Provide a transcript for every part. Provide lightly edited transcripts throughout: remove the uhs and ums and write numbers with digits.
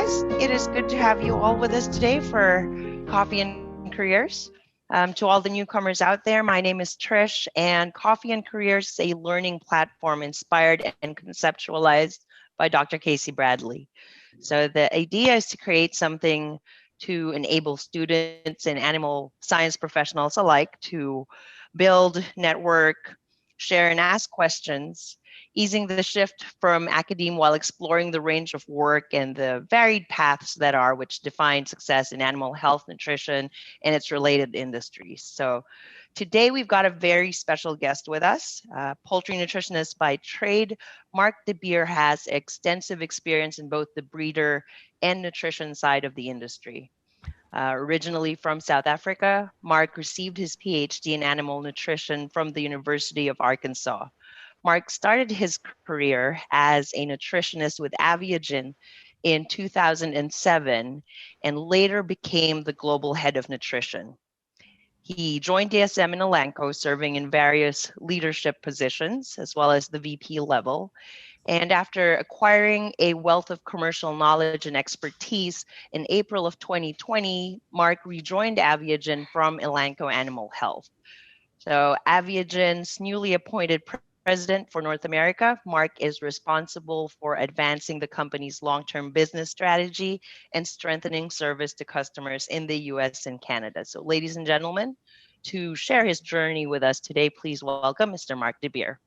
guys. It is good to have you all with us today for Coffee and Careers. To all the newcomers out there, my name is Trish, and Coffee and Careers is a learning platform inspired and conceptualized by Dr. Casey Bradley. So the idea is to create something to enable students and animal science professionals alike to build, network, share, and ask questions, easing the shift from academe while exploring the range of work and the varied paths that are which define success in animal health, nutrition, and its related industries. So today we've got a very special guest with us, poultry nutritionist by trade. Marc de Beer has extensive experience in both the breeder and nutrition side of the industry. Originally from South Africa, Marc received his PhD in animal nutrition from the University of Arkansas. Marc started his career as a nutritionist with Avigen in 2007 and later became the global head of nutrition. He joined DSM in Elanco, serving in various leadership positions as well as the VP level. And after acquiring a wealth of commercial knowledge and expertise in April of 2020, Marc rejoined Avigen from Elanco Animal Health. So Avigen's newly appointed president for North America, Marc is responsible for advancing the company's long-term business strategy and strengthening service to customers in the US and Canada. So ladies and gentlemen, to share his journey with us today, please welcome Mr. Marc de Beer.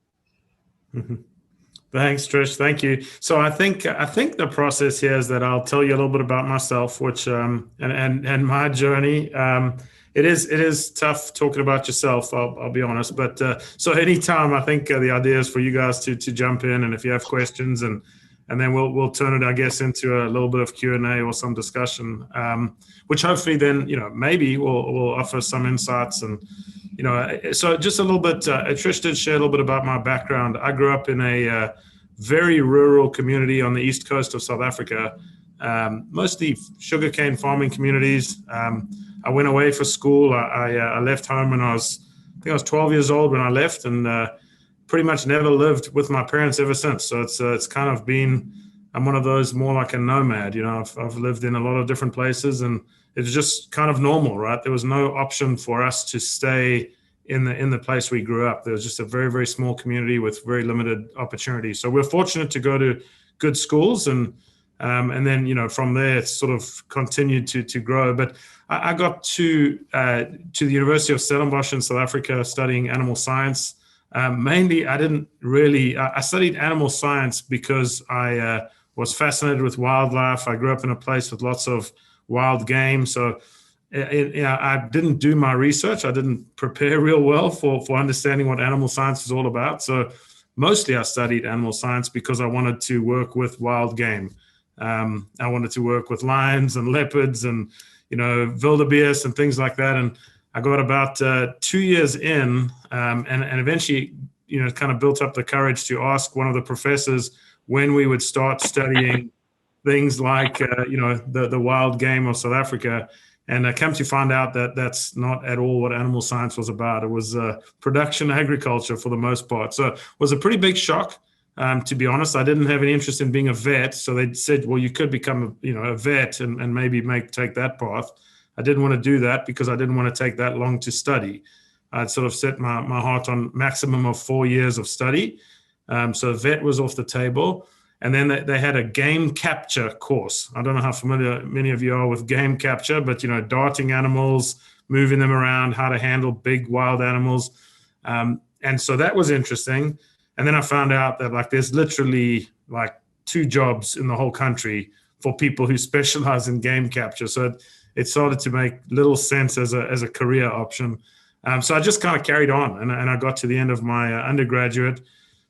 Thanks, Trish. Thank you. So I think the process here is that I'll tell you a little bit about myself, which and my journey. It is tough talking about yourself. I'll be honest, but so anytime I think the idea is for you guys to jump in, and if you have questions, and then we'll turn it, I guess, into a little bit of Q&A or some discussion, which hopefully then maybe will offer some insights. And so just a little bit. Trish did share a little bit about my background. I grew up in a very rural community on the east coast of South Africa, mostly sugarcane farming communities. I went away for school. I left home when I was 12 years old when I left, and pretty much never lived with my parents ever since. So it's kind of been, I'm one of those more like a nomad. I've lived in a lot of different places, and it's just kind of normal, right? There was no option for us to stay in the place we grew up. There was just a very, very small community with very limited opportunities. So we're fortunate to go to good schools, and then from there it's sort of continued to grow. But I got to the University of Stellenbosch in South Africa studying animal science. Mainly, I studied animal science because I was fascinated with wildlife. I grew up in a place with lots of wild game, so I didn't do my research. I didn't prepare real well for understanding what animal science is all about. So mostly I studied animal science because I wanted to work with wild game. I wanted to work with lions and leopards and wildebeest and things like that. And I got about 2 years in, and eventually kind of built up the courage to ask one of the professors when we would start studying things like the wild game of South Africa. And I came to find out that that's not at all what animal science was about. It was production agriculture for the most part. So it was a pretty big shock. To be honest, I didn't have any interest in being a vet. So they said, well, you could become a vet and maybe take that path. I didn't want to do that because I didn't want to take that long to study. I'd sort of set my heart on maximum of 4 years of study. So vet was off the table. And then they had a game capture course. I don't know how familiar many of you are with game capture, but, darting animals, moving them around, how to handle big wild animals. And so that was interesting. And then I found out that there's literally 2 jobs in the whole country for people who specialize in game capture. So it started to make little sense as a career option. So I just kind of carried on, and I got to the end of my undergraduate.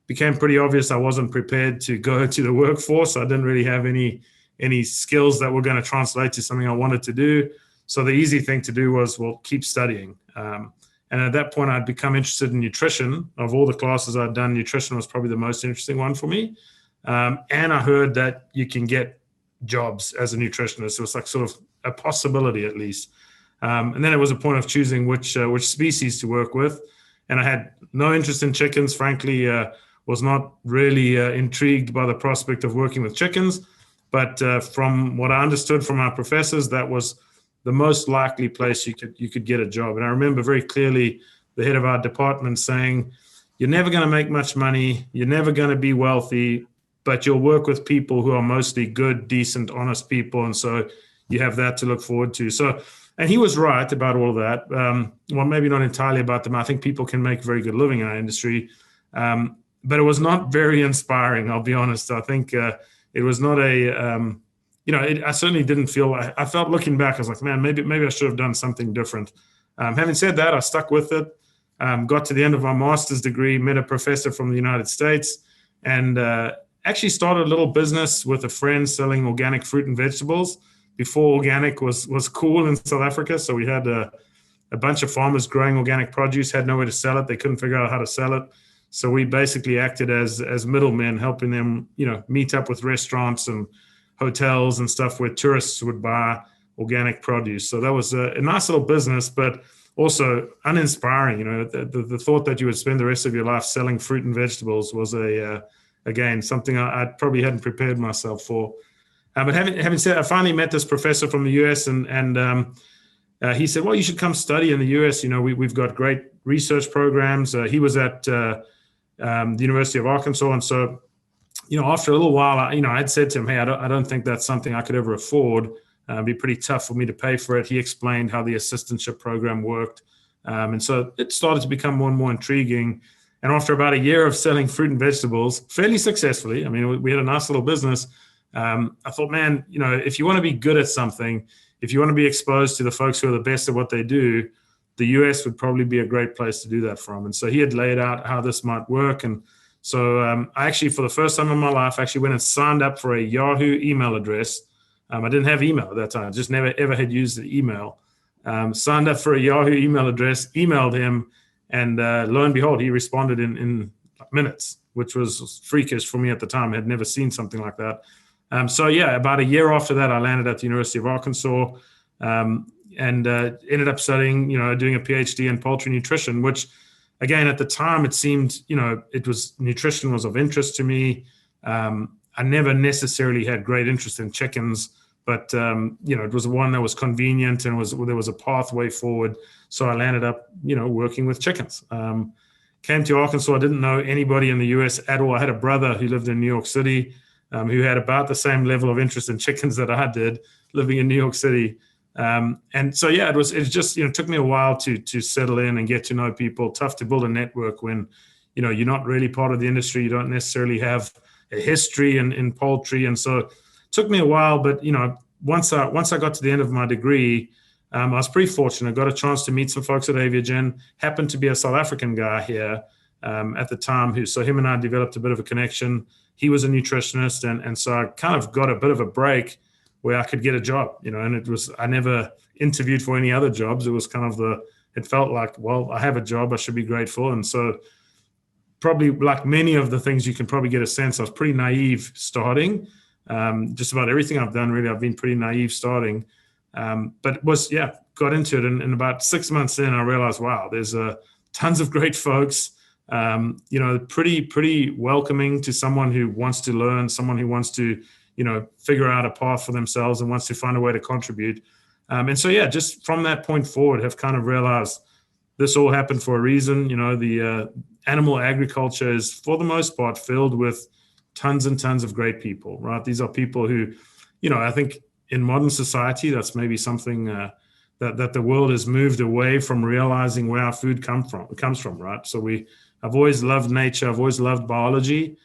Became pretty obvious I wasn't prepared to go to the workforce. I didn't really have any skills that were going to translate to something I wanted to do. So the easy thing to do was, keep studying. And at that point, I'd become interested in nutrition. Of all the classes I'd done, nutrition was probably the most interesting one for me. And I heard that you can get jobs as a nutritionist. It was sort of a possibility at least. And then it was a point of choosing which species to work with. And I had no interest in chickens, frankly. Was not really intrigued by the prospect of working with chickens, But from what I understood from our professors, that was the most likely place you could get a job. And I remember very clearly the head of our department saying, "You're never going to make much money. You're never going to be wealthy, but you'll work with people who are mostly good, decent, honest people. And so you have that to look forward to." So, and he was right about all of that. Well, maybe not entirely about them. I think people can make very good living in our industry. But it was not very inspiring, I'll be honest. I think it was not I certainly didn't feel, I felt looking back, I was like, man, maybe I should have done something different. Having said that, I stuck with it, got to the end of my master's degree, met a professor from the United States, and actually started a little business with a friend selling organic fruit and vegetables before organic was cool in South Africa. So we had a bunch of farmers growing organic produce, had nowhere to sell it. They couldn't figure out how to sell it. So we basically acted as middlemen, helping them, meet up with restaurants and hotels and stuff where tourists would buy organic produce. So that was a nice little business, but also uninspiring. The thought that you would spend the rest of your life selling fruit and vegetables was again something I probably hadn't prepared myself for. But having said, I finally met this professor from the US, and he said, "Well, you should come study in the US. We've got great research programs." He was at the University of Arkansas, and so after a little while, I had said to him, "Hey, I don't think that's something I could ever afford. It'd be pretty tough for me to pay for it." He explained how the assistantship program worked, and so it started to become more and more intriguing. And after about a year of selling fruit and vegetables, fairly successfully, we had a nice little business. I thought, man, if you want to be good at something, if you want to be exposed to the folks who are the best at what they do, the US would probably be a great place to do that from. And so he had laid out how this might work. And so I actually, for the first time in my life, actually went and signed up for a Yahoo email address. I didn't have email at that time. I just never, ever had used the email. Signed up for a Yahoo email address, emailed him, and lo and behold, he responded in minutes, which was freakish for me at the time. I had never seen something like that. So yeah, about a year after that, I landed at the University of Arkansas, and ended up studying, doing a PhD in poultry nutrition, which again, at the time it seemed, nutrition was of interest to me. I never necessarily had great interest in chickens, but, it was one that was convenient and there was a pathway forward. So I landed up, working with chickens. Came to Arkansas. I didn't know anybody in the US at all. I had a brother who lived in New York City, who had about the same level of interest in chickens that I did, living in New York City. And so, yeah, it just, took me a while to settle in and get to know people. Tough to build a network when, you're not really part of the industry. You don't necessarily have a history in poultry. And so it took me a while, but, once I got to the end of my degree, I was pretty fortunate. I got a chance to meet some folks at Avigen. Happened to be a South African guy here at the time, so him and I developed a bit of a connection. He was a nutritionist, and so I kind of got a bit of a break where I could get a job, and I never interviewed for any other jobs. It was kind of it felt like, well, I have a job, I should be grateful. And so probably like many of the things you can probably get a sense, I was pretty naive starting. Just about everything I've done, really, I've been pretty naive starting. But got into it. And about 6 months in, I realized, wow, there's tons of great folks, pretty welcoming to someone who wants to learn, someone who wants to, figure out a path for themselves and wants to find a way to contribute. And so, yeah, just from that point forward, have kind of realized this all happened for a reason. The animal agriculture is, for the most part, filled with tons and tons of great people, right? These are people who, I think in modern society, that's maybe something that the world has moved away from realizing where our food comes from, right? So I've always loved nature. I've always loved biology.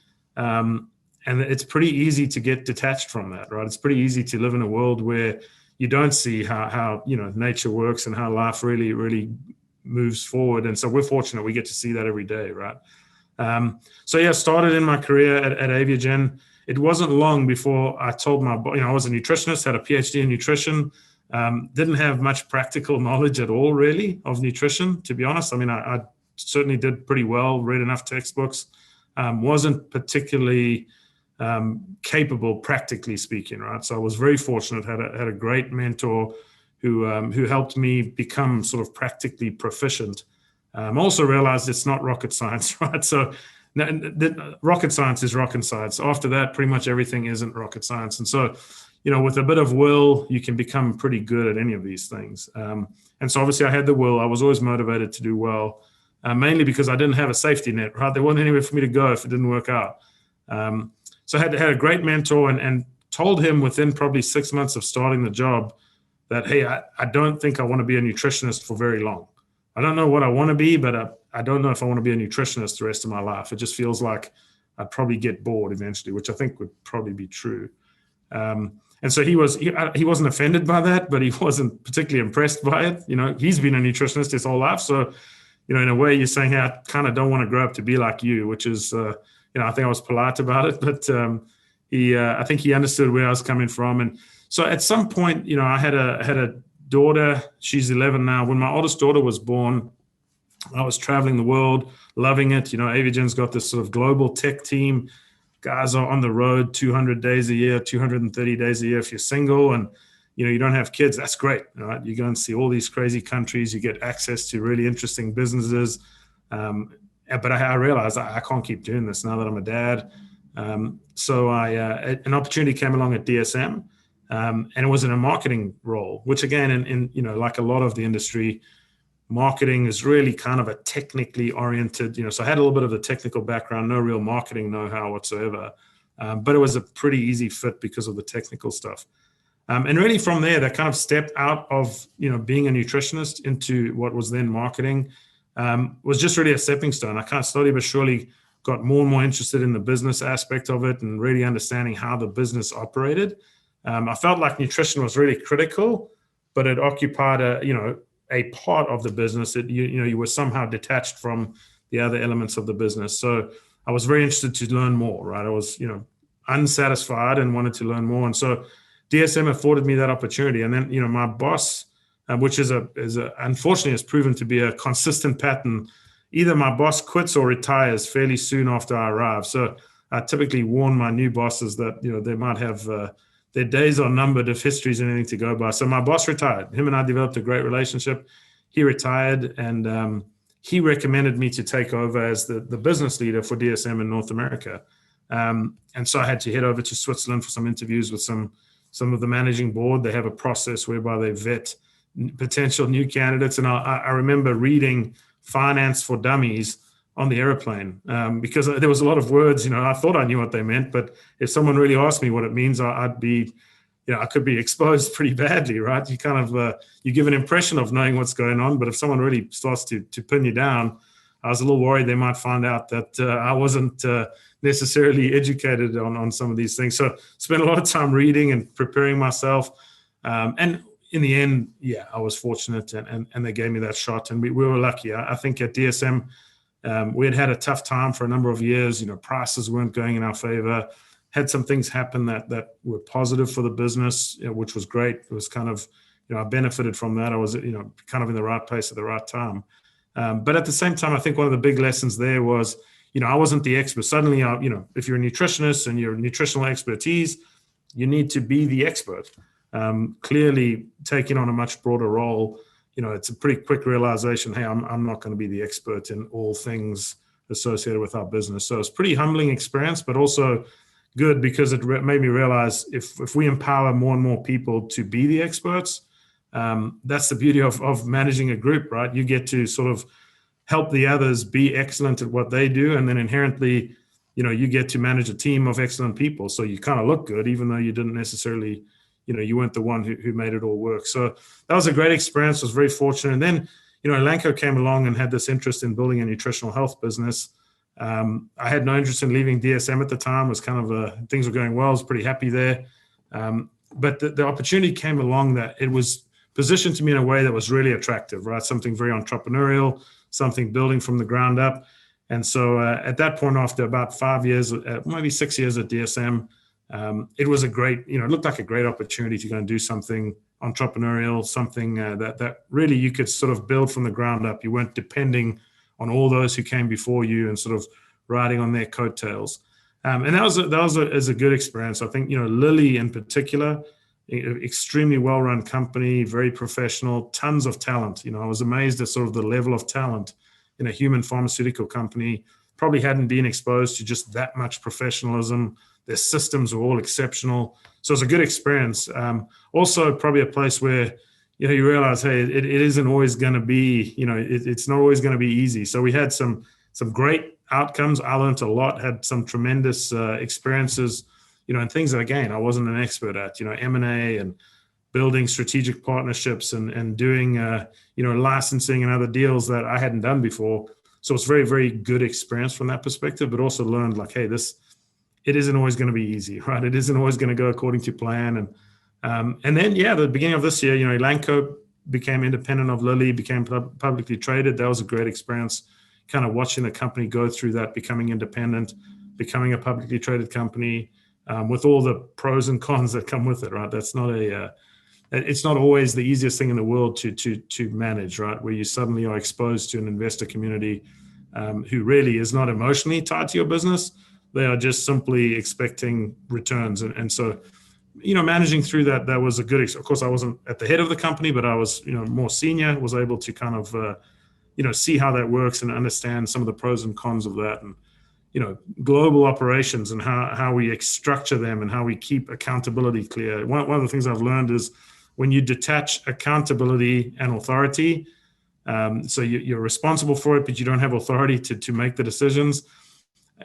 And it's pretty easy to get detached from that, right? It's pretty easy to live in a world where you don't see how nature works and how life really, really moves forward. And so we're fortunate we get to see that every day, right? Started in my career at Avigen. It wasn't long before I told I was a nutritionist, had a PhD in nutrition, didn't have much practical knowledge at all, really, of nutrition, to be honest. I certainly did pretty well, read enough textbooks, wasn't particularly capable, practically speaking, right? So I was very fortunate, had a great mentor who helped me become sort of practically proficient. Also realized it's not rocket science, right? So rocket science is rocket science. After that, pretty much everything isn't rocket science. And so, with a bit of will, you can become pretty good at any of these things. And so obviously I had the will. I was always motivated to do well, mainly because I didn't have a safety net, right? There wasn't anywhere for me to go if it didn't work out. So I had a great mentor and told him within probably 6 months of starting the job that, hey, I don't think I want to be a nutritionist for very long. I don't know what I want to be, but I don't know if I want to be a nutritionist the rest of my life. It just feels like I'd probably get bored eventually, which I think would probably be true. And so he wasn't offended by that, but he wasn't particularly impressed by it. He's been a nutritionist his whole life. So, in a way you're saying, hey, I kind of don't want to grow up to be like you, which is, I think I was polite about it, but I think he understood where I was coming from. And so at some point, I had a daughter. She's 11 now. When my oldest daughter was born, I was traveling the world, loving it. Avigen's got this sort of global tech team. Guys are on the road 200 days a year, 230 days a year if you're single and, you don't have kids. That's great, right? You go and see all these crazy countries. You get access to really interesting businesses. But I realized I can't keep doing this now that I'm a dad. So an opportunity came along at DSM, and it was in a marketing role, which again, in like a lot of the industry, marketing is really kind of a technically oriented, so I had a little bit of a technical background, no real marketing know-how whatsoever. But it was a pretty easy fit because of the technical stuff. And really from there, that kind of stepped out of, being a nutritionist into what was then marketing, was just really a stepping stone. I kind of slowly but surely got more and more interested in the business aspect of it and really understanding how the business operated. I felt like nutrition was really critical, but it occupied a part of the business that you were somehow detached from the other elements of the business. So I was very interested to learn more, right? I was, unsatisfied and wanted to learn more. And so DSM afforded me that opportunity. And then, my boss, which is unfortunately has proven to be a consistent pattern. Either my boss quits or retires fairly soon after I arrive. So I typically warn my new bosses that, they might have their days are numbered if history's anything to go by. So my boss retired. Him and I developed a great relationship. He retired and he recommended me to take over as the business leader for DSM in North America. And so I had to head over to Switzerland for some interviews with some of the managing board. They have a process whereby they vet potential new candidates. And I remember reading Finance for Dummies on the airplane because there was a lot of words, I thought I knew what they meant, but if someone really asked me what it means, I'd be, I could be exposed pretty badly, right? You kind of, you give an impression of knowing what's going on, but if someone really starts to pin you down, I was a little worried they might find out that I wasn't necessarily educated on some of these things. So spent a lot of time reading and preparing myself. And in the end, I was fortunate and they gave me that shot and we were lucky. I think at DSM, we had a tough time for a number of years. Prices weren't going in our favor. Had some things happen that were positive for the business, which was great. It was kind of, I benefited from that. I was, kind of in the right place at the right time. But at the same time, I think one of the big lessons there was, I wasn't the expert. Suddenly, if you're a nutritionist and your nutritional expertise, you need to be the expert. Clearly, taking on a much broader role, it's a pretty quick realization, hey, I'm not going to be the expert in all things associated with our business. So it's a pretty humbling experience, but also good because it made me realize if we empower more and more people to be the experts, that's the beauty of managing a group, right? You get to sort of help the others be excellent at what they do. And then inherently, you get to manage a team of excellent people. So you kind of look good, even though you didn't necessarily, you weren't the one who made it all work. So that was a great experience. I was very fortunate. And then, Elanco came along and had this interest in building a nutritional health business. I had no interest in leaving DSM at the time. It was kind of things were going well. I was pretty happy there. But the opportunity came along that it was positioned to me in a way that was really attractive, right? Something very entrepreneurial, something building from the ground up. And so at that point, after about 5 years, maybe 6 years at DSM, it was a great, it looked like a great opportunity to go and do something entrepreneurial, something that really you could sort of build from the ground up. You weren't depending on all those who came before you and sort of riding on their coattails. And that was a good experience. I think, Lilly in particular, extremely well-run company, very professional, tons of talent. I was amazed at sort of the level of talent in a human pharmaceutical company. probably hadn't been exposed to just that much professionalism. Their systems were all exceptional. So it was a good experience. Also, probably a place where, you realize, hey, it isn't always going to be, it's not always going to be easy. So we had some great outcomes. I learned a lot, had some tremendous experiences, and things that, again, I wasn't an expert at, M&A and building strategic partnerships and doing, licensing and other deals that I hadn't done before. So it's very, very good experience from that perspective, but also learned like, hey, it isn't always going to be easy, right? It isn't always going to go according to plan. And then, the beginning of this year, Elanco became independent of Lilly, became publicly traded. That was a great experience, kind of watching the company go through that, becoming independent, becoming a publicly traded company, with all the pros and cons that come with it, right? That's not it's not always the easiest thing in the world to manage, right? Where you suddenly are exposed to an investor community who really is not emotionally tied to your business. They are just simply expecting returns. And so, managing through that was a good, of course, I wasn't at the head of the company, but I was, more senior, was able to kind of, see how that works and understand some of the pros and cons of that. And, global operations and how we structure them and how we keep accountability clear. One of the things I've learned is when you detach accountability and authority, so you're responsible for it, but you don't have authority to make the decisions.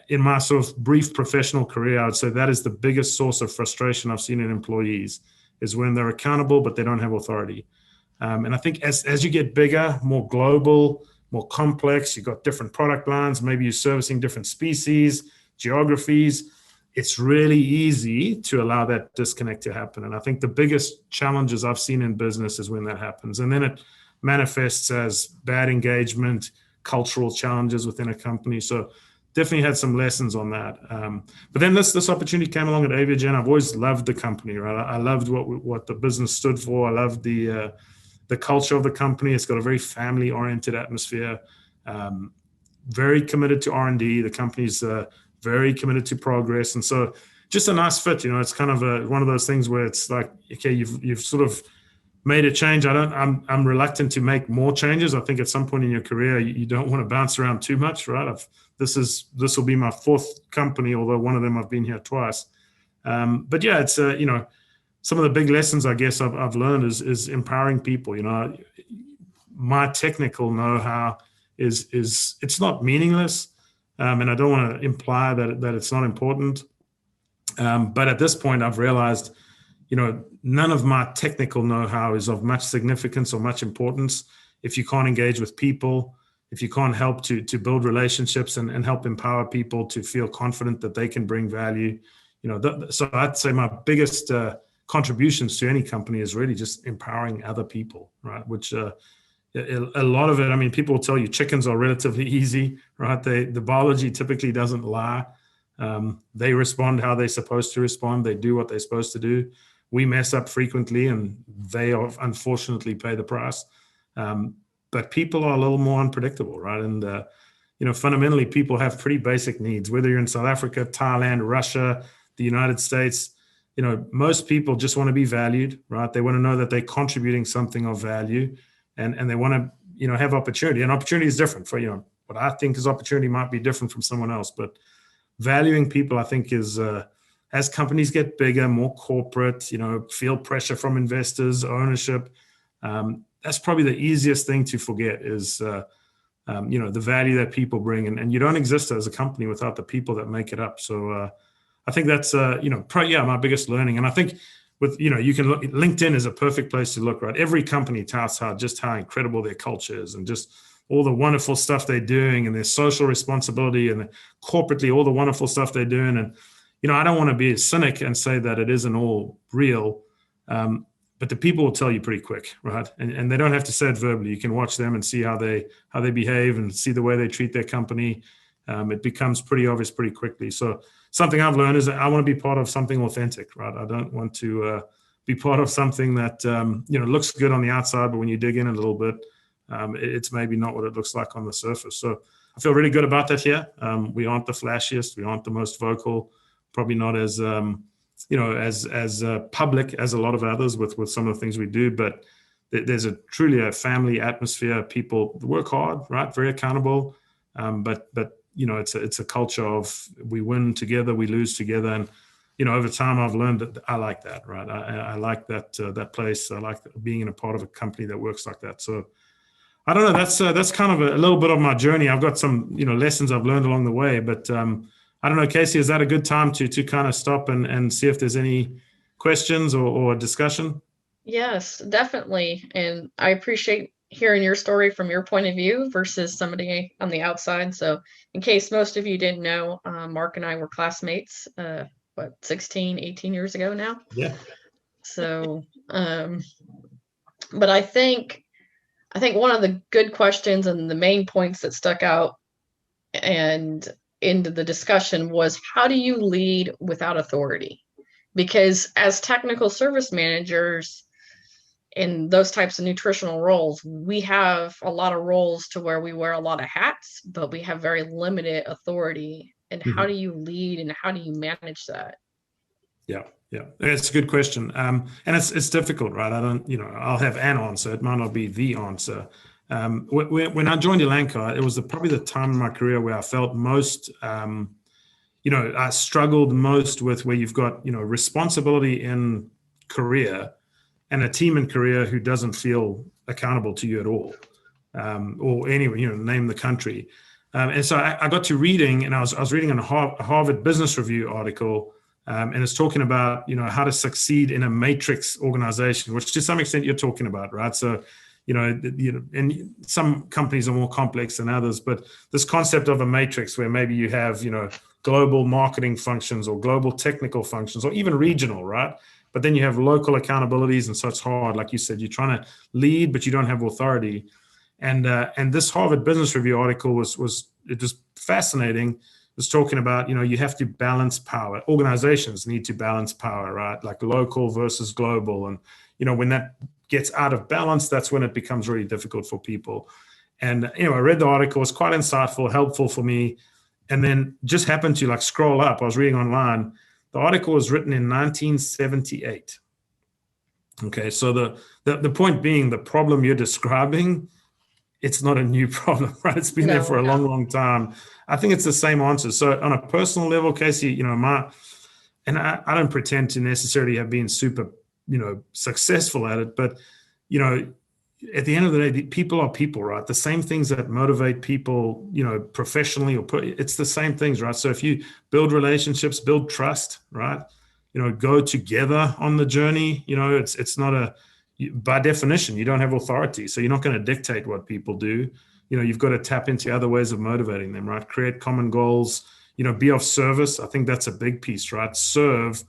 In my sort of brief professional career, I would say that is the biggest source of frustration I've seen in employees, is when they're accountable, but they don't have authority. And I think as you get bigger, more global, more complex, you've got different product lines, maybe you're servicing different species, geographies, it's really easy to allow that disconnect to happen. And I think the biggest challenges I've seen in business is when that happens. And then it manifests as bad engagement, cultural challenges within a company. So definitely had some lessons on that. But then this opportunity came along at Avigen. I've always loved the company, right? I loved what the business stood for. I loved the culture of the company. It's got a very family-oriented atmosphere, very committed to R&D. The company's very committed to progress. And so just a nice fit, it's kind of one of those things where it's like, okay, you've sort of made a change. I'm reluctant to make more changes. I think at some point in your career, you don't want to bounce around too much, right? This will be my fourth company, although one of them I've been here twice. But yeah, it's some of the big lessons I guess I've learned is empowering people. My technical know-how is it's not meaningless, and I don't want to imply that it's not important. But at this point, I've realized, none of my technical know-how is of much significance or much importance if you can't engage with people, if you can't help to build relationships and help empower people to feel confident that they can bring value. So I'd say my biggest contributions to any company is really just empowering other people, right? Which a lot of it, people will tell you chickens are relatively easy, right? The biology typically doesn't lie. They respond how they're supposed to respond. They do what they're supposed to do. We mess up frequently, and they unfortunately pay the price. But people are a little more unpredictable, right? And, fundamentally, people have pretty basic needs, whether you're in South Africa, Thailand, Russia, the United States. Most people just want to be valued, right? They want to know that they're contributing something of value, and they want to, have opportunity. And opportunity is different for, what I think is opportunity might be different from someone else. But valuing people, I think, is as companies get bigger, more corporate, feel pressure from investors, ownership. That's probably the easiest thing to forget is, the value that people bring. And you don't exist as a company without the people that make it up. So I think that's, my biggest learning. And I think with, you can look, LinkedIn is a perfect place to look, right? Every company touts how incredible their culture is and just all the wonderful stuff they're doing and their social responsibility and corporately, all the wonderful stuff they're doing. And, I don't want to be a cynic and say that it isn't all real. But the people will tell you pretty quick, right? And they don't have to say it verbally. You can watch them and see how they behave and see the way they treat their company. It becomes pretty obvious pretty quickly. So something I've learned is that I want to be part of something authentic, right? I don't want to be part of something that looks good on the outside, but when you dig in a little bit, it's maybe not what it looks like on the surface. So I feel really good about that here. We aren't the flashiest, we aren't the most vocal, probably not as as public as a lot of others with some of the things we do, but there's truly a family atmosphere. People work hard, right? Very accountable. But it's a culture of we win together, we lose together, and over time I've learned that I like that, right? I like that place. I like being in a part of a company that works like that. So I don't know. That's kind of a little bit of my journey. I've got some lessons I've learned along the way, but I don't know, Casey, is that a good time to kind of stop and see if there's any questions or discussion? Yes, definitely. And I appreciate hearing your story from your point of view versus somebody on the outside. So, in case most of you didn't know, Mark and I were classmates, 16, 18 years ago now? Yeah. So, but I think one of the good questions and the main points that stuck out and into the discussion was, how do you lead without authority? Because as technical service managers in those types of nutritional roles, we have a lot of roles to where we wear a lot of hats, but we have very limited authority. And how do you lead and how do you manage that? Yeah, it's a good question, and it's difficult, right? I don't, I'll have an answer. It might not be the answer. When I joined Elanco, it was probably the time in my career where I felt most, I struggled most with where you've got, responsibility in career and a team in career who doesn't feel accountable to you at all, or anyway, name the country. And so I got to reading, and I was reading a Harvard Business Review article. And it's talking about, how to succeed in a matrix organization, which to some extent you're talking about, right? So, and some companies are more complex than others, but this concept of a matrix where maybe you have, global marketing functions or global technical functions or even regional, right? But then you have local accountabilities, and so it's hard. Like you said, you're trying to lead, but you don't have authority. And this Harvard Business Review article was fascinating. Was talking about, you have to balance power. Organizations need to balance power, right? Like local versus global. And, when that gets out of balance, that's when it becomes really difficult for people. And, I read the article, it was quite insightful, helpful for me. And then just happened to scroll up. I was reading online. The article was written in 1978. Okay. So the point being, the problem you're describing, it's not a new problem, right? It's been there for a long, long time. I think it's the same answer. So on a personal level, Casey, I don't pretend to necessarily have been super, successful at it, but, at the end of the day, people are people, right? The same things that motivate people, professionally it's the same things, right? So if you build relationships, build trust, right? Go together on the journey, it's not by definition, you don't have authority. So you're not going to dictate what people do. You've got to tap into other ways of motivating them, right? Create common goals, be of service. I think that's a big piece, right? Serve.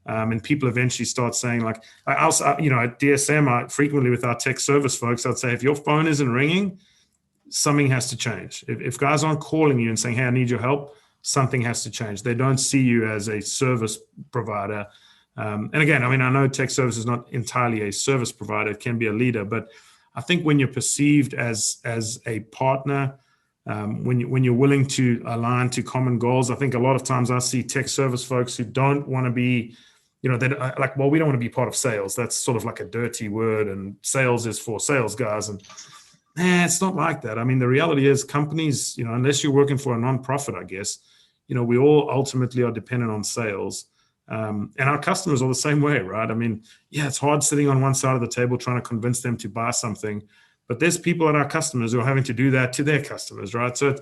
And people eventually start saying, like, at DSM, frequently with our tech service folks, I'd say, if your phone isn't ringing, something has to change. If guys aren't calling you and saying, hey, I need your help, something has to change. They don't see you as a service provider. And again, I know tech service is not entirely a service provider. It can be a leader, but I think when you're perceived as a partner, when you're willing to align to common goals, I think a lot of times I see tech service folks who don't want to be, that like, well, we don't want to be part of sales. That's sort of like a dirty word, and sales is for sales guys. And it's not like that. The reality is companies, unless you're working for a nonprofit, I guess, we all ultimately are dependent on sales. And our customers are the same way, right? It's hard sitting on one side of the table trying to convince them to buy something, but there's people at our customers who are having to do that to their customers, right? So,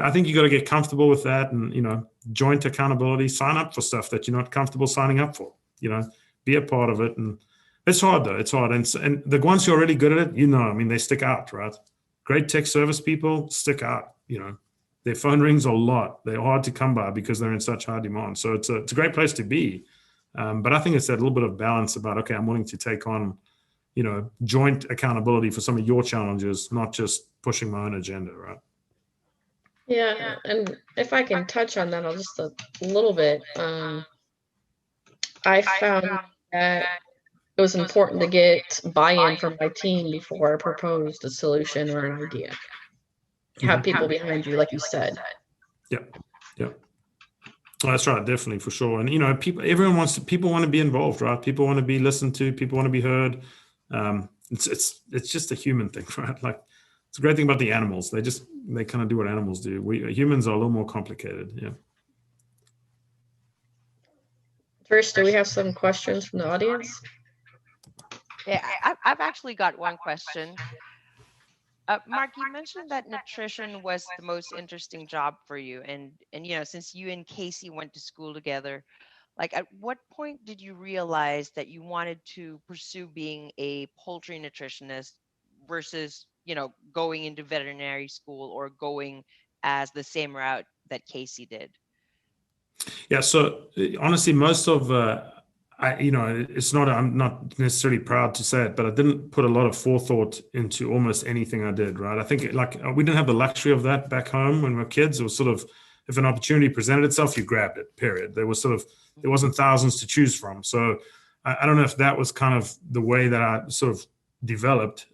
I think you got to get comfortable with that, and joint accountability. Sign up for stuff that you're not comfortable signing up for. Be a part of it, and it's hard though. It's hard, and the ones who are really good at it, they stick out, right? Great tech service people stick out. Their phone rings a lot. They're hard to come by because they're in such high demand. So it's a great place to be. But I think it's that little bit of balance about, okay, I'm willing to take on, joint accountability for some of your challenges, not just pushing my own agenda, right? Yeah. And if I can touch on that just a little bit, I found that it was important to get buy-in from my team before I proposed a solution or an idea. Have people behind you, like you said. Yeah. Well, that's right, definitely, for sure. And people want to be involved, right? People want to be listened to. People want to be heard. It's just a human thing, right? Like, it's a great thing about the animals. They just they kind of do what animals do. We humans are a little more complicated. Yeah. Trish, do we have some questions from the audience? Yeah, I've actually got one question. Mark, you mentioned that nutrition was the most interesting job for you, and since you and Casey went to school together, like at what point did you realize that you wanted to pursue being a poultry nutritionist versus going into veterinary school or going as the same route that Casey did? Yeah. So honestly, most of it's not. I'm not necessarily proud to say it, but I didn't put a lot of forethought into almost anything I did. Right. I think we didn't have the luxury of that back home when we were kids. It was sort of, if an opportunity presented itself, you grabbed it. Period. There wasn't thousands to choose from. So I don't know if that was kind of the way that I sort of developed.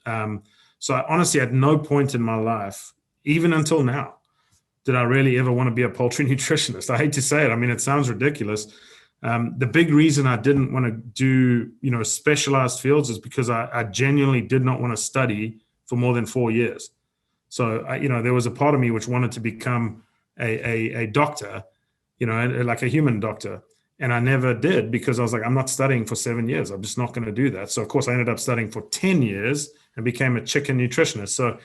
So I honestly, at no point in my life, even until now, did I really ever want to be a poultry nutritionist. I hate to say it. I mean, it sounds ridiculous. The big reason I didn't want to do, specialized fields is because I genuinely did not want to study for more than 4 years. So, there was a part of me which wanted to become a doctor, like a human doctor. And I never did because I was like, I'm not studying for 7 years. I'm just not going to do that. So, of course, I ended up studying for 10 years and became a chicken nutritionist. So,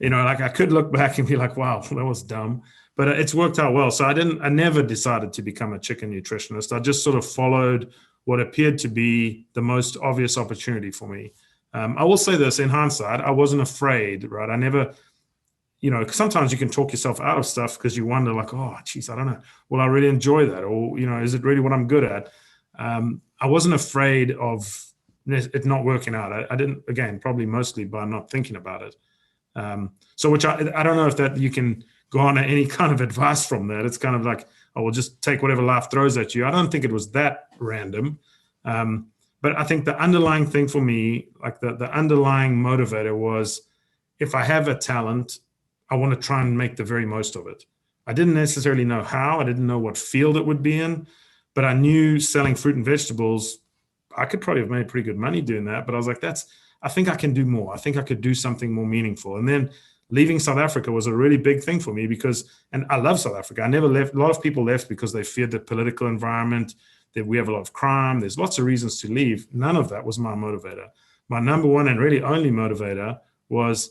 I could look back and be like, wow, that was dumb, but it's worked out well. So I never decided to become a chicken nutritionist. I just sort of followed what appeared to be the most obvious opportunity for me. I will say this, in hindsight, I wasn't afraid, right? I never, sometimes you can talk yourself out of stuff because you wonder like, oh, geez, I don't know. Will I really enjoy that? Or, is it really what I'm good at? I wasn't afraid of it not working out. I didn't, again, probably mostly by not thinking about it. So which I don't know if that you can go on any kind of advice from that. It's kind of like, oh, well, just take whatever life throws at you. I don't think it was that random. But I think the underlying thing for me, like the underlying motivator was, if I have a talent, I want to try and make the very most of it. I didn't necessarily know how. I didn't know what field it would be in, but I knew selling fruit and vegetables, I could probably have made pretty good money doing that. But I was like, I think I can do more. I think I could do something more meaningful. And then leaving South Africa was a really big thing for me and I love South Africa. I never left. A lot of people left because they feared the political environment, that we have a lot of crime. There's lots of reasons to leave. None of that was my motivator. My number one and really only motivator was,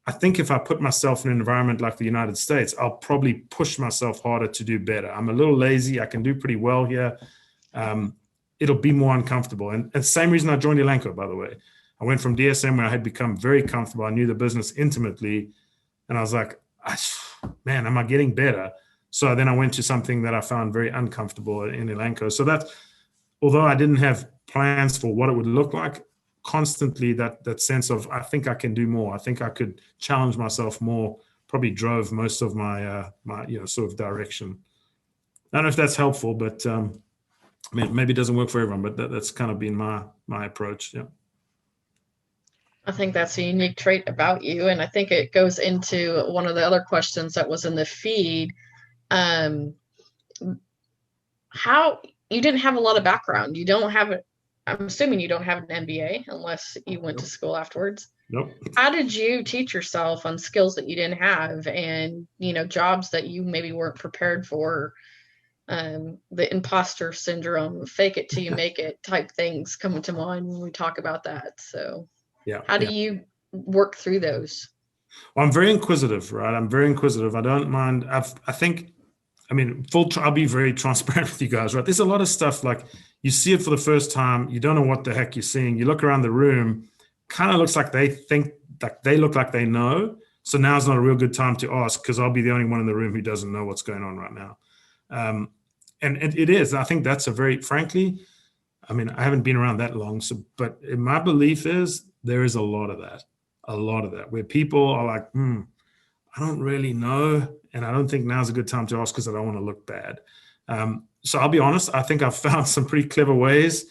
I think if I put myself in an environment like the United States, I'll probably push myself harder to do better. I'm a little lazy. I can do pretty well here. It'll be more uncomfortable. And the same reason I joined Elanco, by the way. I went from DSM where I had become very comfortable. I knew the business intimately. And I was like, man, am I getting better? So then I went to something that I found very uncomfortable in Elanco. So that, although I didn't have plans for what it would look like, constantly that sense of, I think I can do more. I think I could challenge myself more, probably drove most of my sort of direction. I don't know if that's helpful, but maybe it doesn't work for everyone, but that's kind of been my approach. Yeah. I think that's a unique trait about you. And I think it goes into one of the other questions that was in the feed. How you didn't have a lot of background. You don't have it. I'm assuming you don't have an MBA unless you went to school afterwards. Nope. How did you teach yourself on skills that you didn't have and, jobs that you maybe weren't prepared for? The imposter syndrome, fake it till you make it type things come to mind when we talk about that. So yeah, how do you work through those? Well, I'm very inquisitive, right? I'm very inquisitive. I don't mind. I'll be very transparent with you guys, right? There's a lot of stuff like you see it for the first time. You don't know what the heck you're seeing. You look around the room, kind of looks like they think that they look like they know. So now's not a real good time to ask because I'll be the only one in the room who doesn't know what's going on right now. And it is. I think that's frankly, I haven't been around that long. But my belief is there is a lot of that where people are like, I don't really know. And I don't think now's a good time to ask because I don't want to look bad. So I'll be honest. I think I've found some pretty clever ways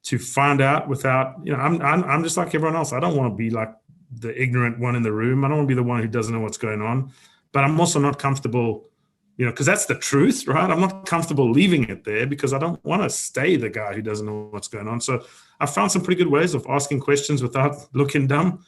to find out without, I'm just like everyone else. I don't want to be like the ignorant one in the room. I don't want to be the one who doesn't know what's going on, but I'm also not comfortable, because that's the truth, right? I'm not comfortable leaving it there because I don't want to stay the guy who doesn't know what's going on. So I found some pretty good ways of asking questions without looking dumb.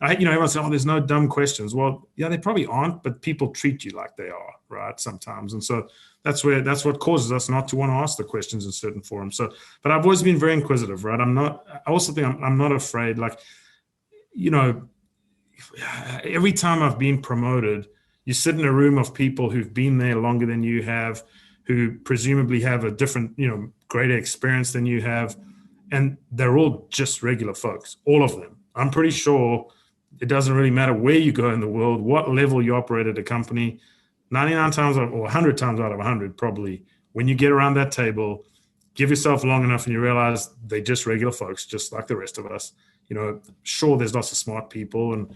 everyone says, oh, there's no dumb questions. Well, yeah, they probably aren't, but people treat you like they are, right? Sometimes. And so that's what causes us not to want to ask the questions in certain forums. So, but I've always been very inquisitive, right? I also think I'm not afraid. Like, every time I've been promoted, you sit in a room of people who've been there longer than you have, who presumably have a different, greater experience than you have. And they're all just regular folks, all of them. I'm pretty sure it doesn't really matter where you go in the world, what level you operate at a company, 99 times or 100 times out of 100, probably, when you get around that table, give yourself long enough and you realize they're just regular folks, just like the rest of us. Sure, there's lots of smart people and,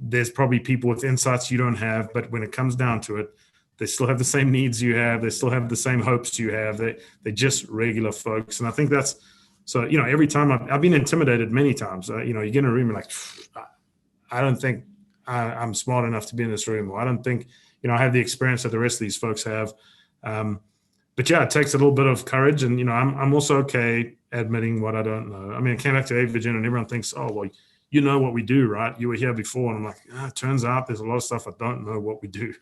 there's probably people with insights you don't have, but when it comes down to it, they still have the same needs you have. They still have the same hopes you have. They're just regular folks. And I think that's, so, every time I've been intimidated many times, you get in a room and like, I don't think I'm smart enough to be in this room, or I don't think, I have the experience that the rest of these folks have. But yeah, it takes a little bit of courage, and I'm also okay admitting what I don't know. I mean, I came back to Avigen, and everyone thinks, oh well, you know what we do, right? You were here before, and I'm like, it turns out there's a lot of stuff I don't know what we do.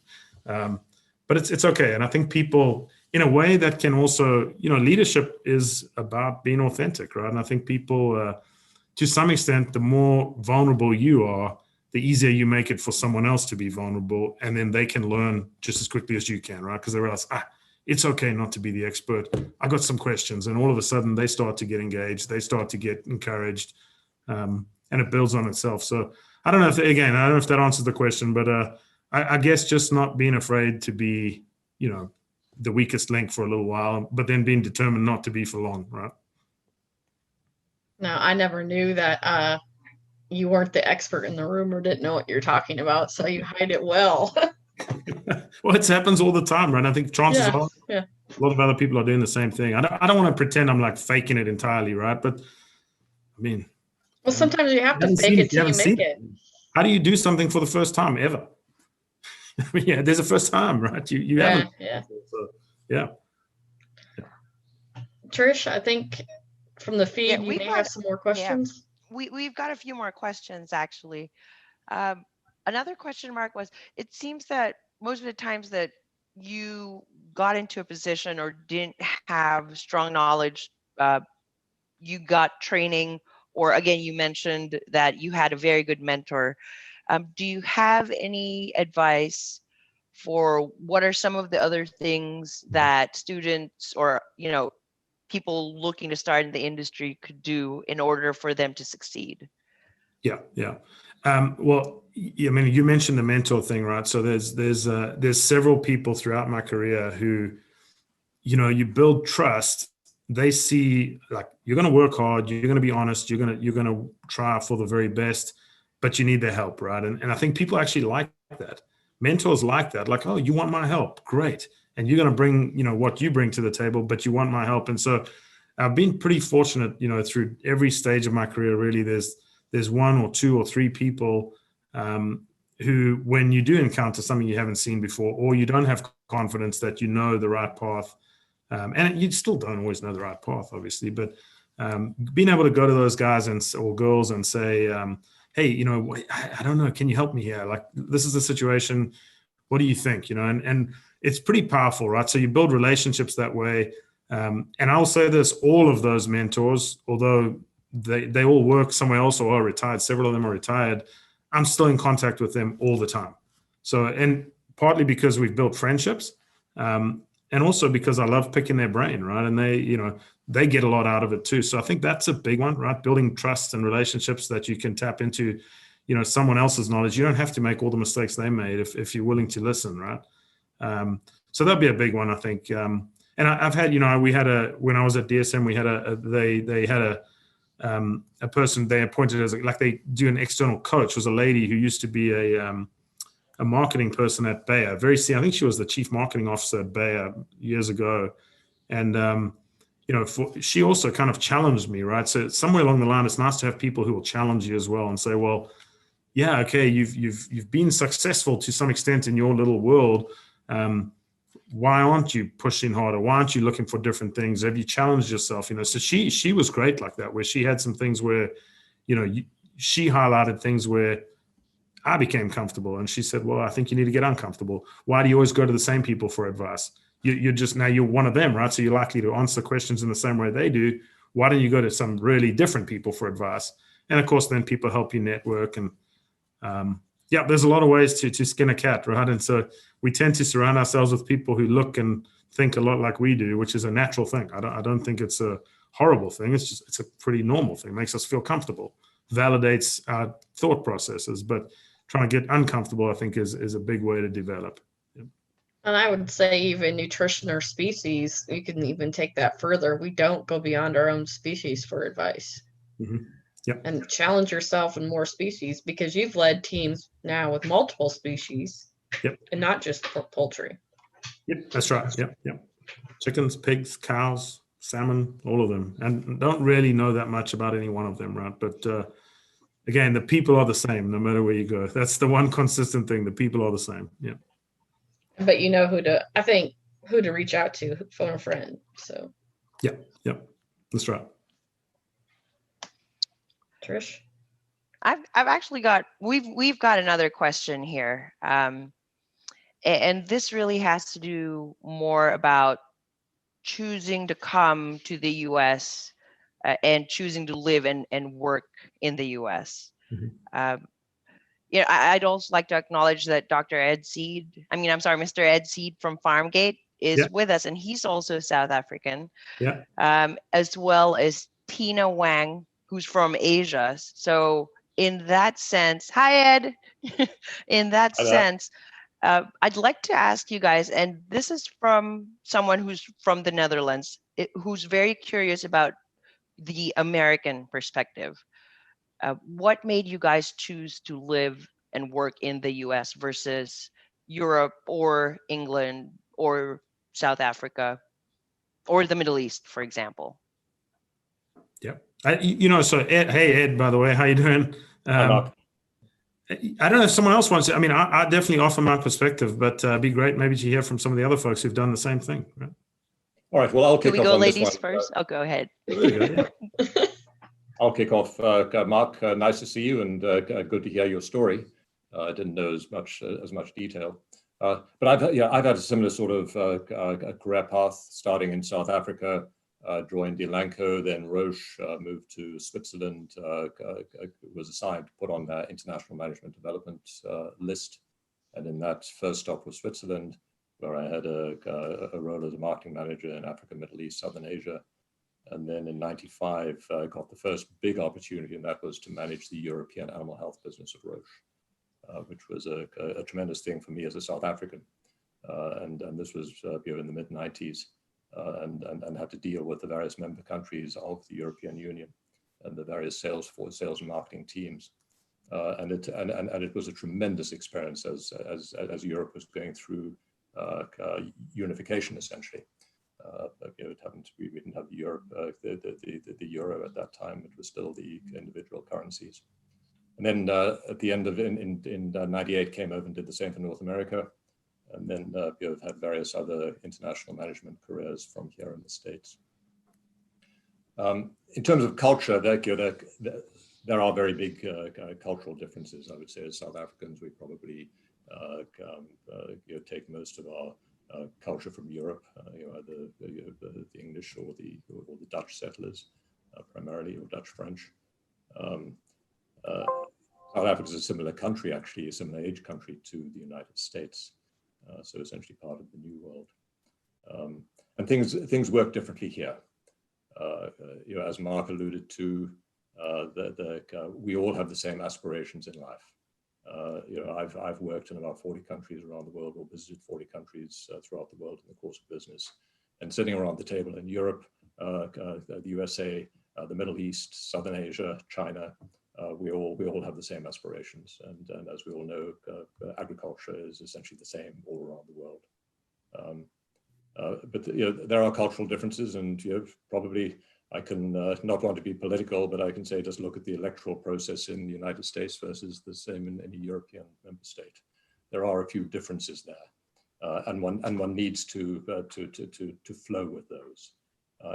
But it's okay, and I think people, in a way, that can also, leadership is about being authentic, right? And I think people, to some extent, the more vulnerable you are, the easier you make it for someone else to be vulnerable, and then they can learn just as quickly as you can, right? Because they realize, it's okay not to be the expert. I got some questions, and all of a sudden they start to get engaged, they start to get encouraged, and it builds on itself. So I don't know if that answers the question, but I guess just not being afraid to be, the weakest link for a little while, but then being determined not to be for long, right? No, I never knew that you weren't the expert in the room or didn't know what you're talking about, so you hide it well. Well, it happens all the time, right? I think chances are a lot of other people are doing the same thing. I don't want to pretend I'm like faking it entirely, right? But I mean, well, sometimes you have to fake it till you make it. How do you do something for the first time ever? I mean, yeah, there's a first time, right? You haven't. Yeah. So, yeah. Trish, I think from the feed, you may have some more questions. Yeah. We've got a few more questions, actually. Another question, Mark, was, it seems that most of the times that you got into a position or didn't have strong knowledge, you got training, or again, you mentioned that you had a very good mentor. Do you have any advice for what are some of the other things that students or, people looking to start in the industry could do in order for them to succeed? Yeah. Well, I mean, you mentioned the mentor thing, right? So there's several people throughout my career who, you build trust. They see, like, you're going to work hard, you're going to be honest, you're going to try for the very best, but you need their help, right? And I think people actually like that. Mentors like that, like, oh, you want my help, great, and you're going to bring, what you bring to the table, but you want my help. And so I've been pretty fortunate, through every stage of my career. Really, there's one or two or three people who, when you do encounter something you haven't seen before, or you don't have confidence that you know the right path, and you still don't always know the right path, obviously, but being able to go to those guys or girls and say, hey, I don't know, can you help me here? Like, this is the situation. What do you think? And it's pretty powerful, right? So you build relationships that way. And I'll say this, all of those mentors, although they all work somewhere else or are retired, several of them are retired, I'm still in contact with them all the time. So, and partly because we've built friendships, and also because I love picking their brain, right? And they get a lot out of it too. So I think that's a big one, right? Building trust and relationships that you can tap into, someone else's knowledge. You don't have to make all the mistakes they made if you're willing to listen, right? So that'd be a big one, I think. And I've had, when I was at DSM, we had they had a person they appointed as like they do an external coach, was a lady who used to be a marketing person at Bayer. I think she was the chief marketing officer at Bayer years ago. And, she also kind of challenged me, right? So somewhere along the line, it's nice to have people who will challenge you as well and say, well, yeah, okay, you've been successful to some extent in your little world. Why aren't you pushing harder? Why aren't you looking for different things? Have you challenged yourself? So she was great like that, where she had some things where, she highlighted things where I became comfortable, and she said, well, I think you need to get uncomfortable. Why do you always go to the same people for advice? You're just, now you're one of them, right? So you're likely to answer questions in the same way they do. Why don't you go to some really different people for advice? And of course, then people help you network. And yeah, there's a lot of ways to skin a cat, right? And so we tend to surround ourselves with people who look and think a lot like we do, which is a natural thing. I don't think it's a horrible thing. It's a pretty normal thing. It makes us feel comfortable, validates our thought processes, but trying to get uncomfortable, I think, is a big way to develop. And I would say even nutrition or species, you can even take that further. We don't go beyond our own species for advice. Mm-hmm. Yep. And challenge yourself in more species, because you've led teams now with multiple species. Yep. And not just poultry. Yep, that's right. Yep. Chickens, pigs, cows, salmon, all of them. And don't really know that much about any one of them, right? But again, the people are the same no matter where you go. That's the one consistent thing. The people are the same. Yeah. But you know who to reach out to, phone a friend. So. Yep. That's right. Trish? I've actually got, we've got another question here. And this really has to do more about choosing to come to the US and choosing to live and work in the US. Mm-hmm. I'd also like to acknowledge that Mr. Ed Seed from Farmgate is with us, and he's also South African. Yeah. As well as Tina Wang, who's from Asia. So in that sense, hi Ed. In that sense, I'd like to ask you guys, and this is from someone who's from the Netherlands, who's very curious about the American perspective. What made you guys choose to live and work in the US versus Europe or England or South Africa or the Middle East, for example? Yeah. So Ed, hey, Ed, by the way, how you doing? Hi, Mark. I don't know if someone else wants to. I mean, I definitely offer my perspective, but it'd be great maybe to hear from some of the other folks who've done the same thing. Right? All right. Well, I'll kick off. Can we go on ladies this one. first? I'll go ahead. There you go. Yeah. I'll kick off. Mark, nice to see you, and good to hear your story. I didn't know as much detail, but I've had a similar sort of career path, starting in South Africa. Joined Elanco, then Roche, moved to Switzerland, was assigned to put on their international management development list. And in that first stop was Switzerland, where I had a role as a marketing manager in Africa, Middle East, Southern Asia. And then in '95, got the first big opportunity, and that was to manage the European animal health business of Roche, which was a tremendous thing for me as a South African. And this was in the mid-90s. And had to deal with the various member countries of the European Union and the various sales and marketing teams, and it was a tremendous experience as Europe was going through unification essentially. We didn't have the euro at that time; it was still the individual currencies. And then at the end of in '98, came over and did the same for North America. And then had various other international management careers from here in the States. In terms of culture, there are very big cultural differences. I would say as South Africans, we probably take most of our culture from Europe, either the English or the Dutch settlers, primarily, or Dutch French. South Africa is a similar country, actually, a similar age country to the United States. So essentially part of the New World, and things work differently here. As Mark alluded to, we all have the same aspirations in life. I've worked in about 40 countries around the world, or visited 40 countries throughout the world in the course of business. And sitting around the table in Europe, the USA, the Middle East, Southern Asia, China. We all have the same aspirations, and as we all know, agriculture is essentially the same all around the world. But there are cultural differences, and probably I can not want to be political, but I can say just look at the electoral process in the United States versus the same in any European member state. There are a few differences there, and one needs to flow with those.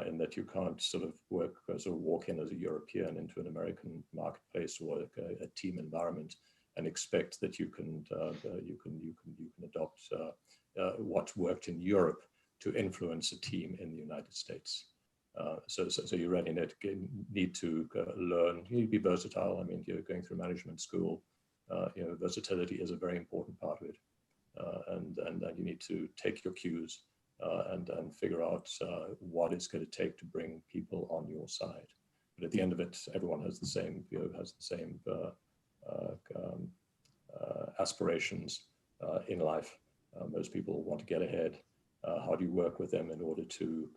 in that you can't sort of walk in as a European into an American marketplace or a team environment and expect that you can adopt what worked in Europe to influence a team in the United States. So you really need to learn. You need to be versatile. I mean, you're going through management school. Versatility is a very important part of it, and you need to take your cues and figure out what it's going to take to bring people on your side. But at the end of it, everyone has the same aspirations in life. Most people want to get ahead. How do you work with them in order to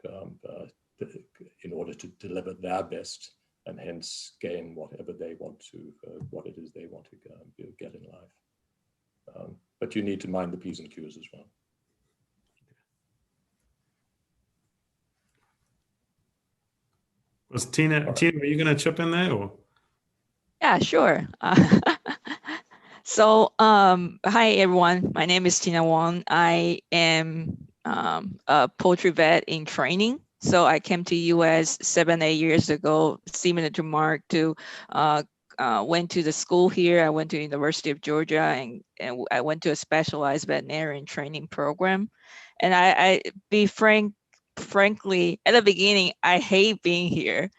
deliver their best and hence gain whatever they want to, what it is they want to get in life? But you need to mind the P's and Q's as well. Was Tina, are you going to chip in there or? Yeah, sure. So, hi everyone. My name is Tina Wong. I am a poultry vet in training. So I came to US 7-8 years ago, similar to Mark. Went to the school here. I went to University of Georgia, and I went to a specialized veterinarian training program. And I be frankly, at the beginning, I hate being here.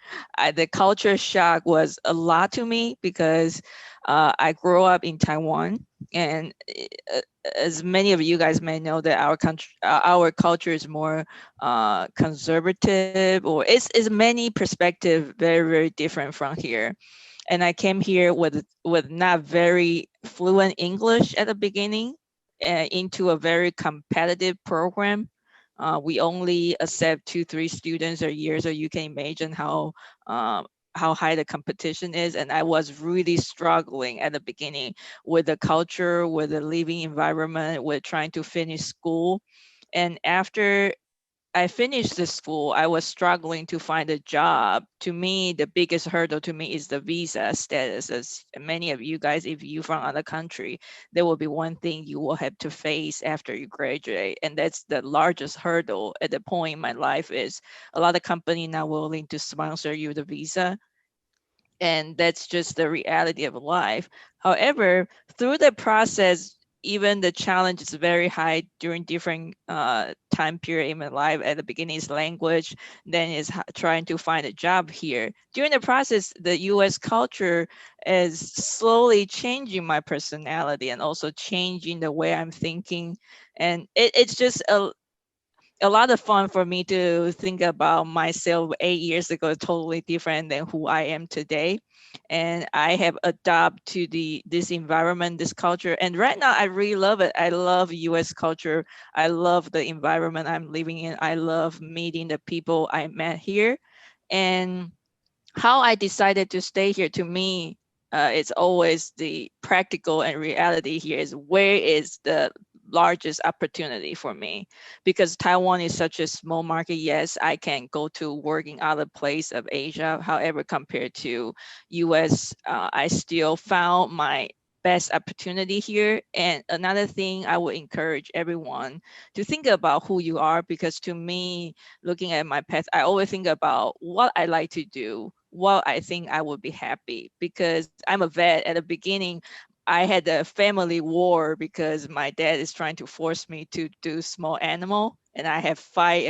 The culture shock was a lot to me because I grew up in Taiwan, and as many of you guys may know, that our culture is more conservative, or it's many perspectives very, very different from here. And I came here with not very fluent English at the beginning, into a very competitive program. We only accept 2-3 students a year, so you can imagine how high the competition is. And I was really struggling at the beginning with the culture, with the living environment, with trying to finish school. And after I finished the school, I was struggling to find a job. To me, the biggest hurdle to me is the visa status. As many of you guys, if you're from other country, there will be one thing you will have to face after you graduate. And that's the largest hurdle at the point in my life, is a lot of companies not willing to sponsor you the visa. And that's just the reality of life. However, through the process, even the challenge is very high during different time period in my life. At the beginning is language, then is trying to find a job here. During the process, the US culture is slowly changing my personality and also changing the way I'm thinking. And it's just a lot of fun for me to think about myself 8 years ago, totally different than who I am today. And I have adapted to this environment, this culture. And right now I really love it. I love US culture. I love the environment I'm living in. I love meeting the people I met here. And how I decided to stay here, to me, it's always the practical and reality here is where is the largest opportunity for me, because Taiwan is such a small market. Yes, I can go to work in other place of Asia. However, compared to US, I still found my best opportunity here. And another thing I would encourage everyone to think about who you are, because to me, looking at my path, I always think about what I like to do, what I think I would be happy, because I'm a vet. At the beginning, I had a family war because my dad is trying to force me to do small animal, and I have fight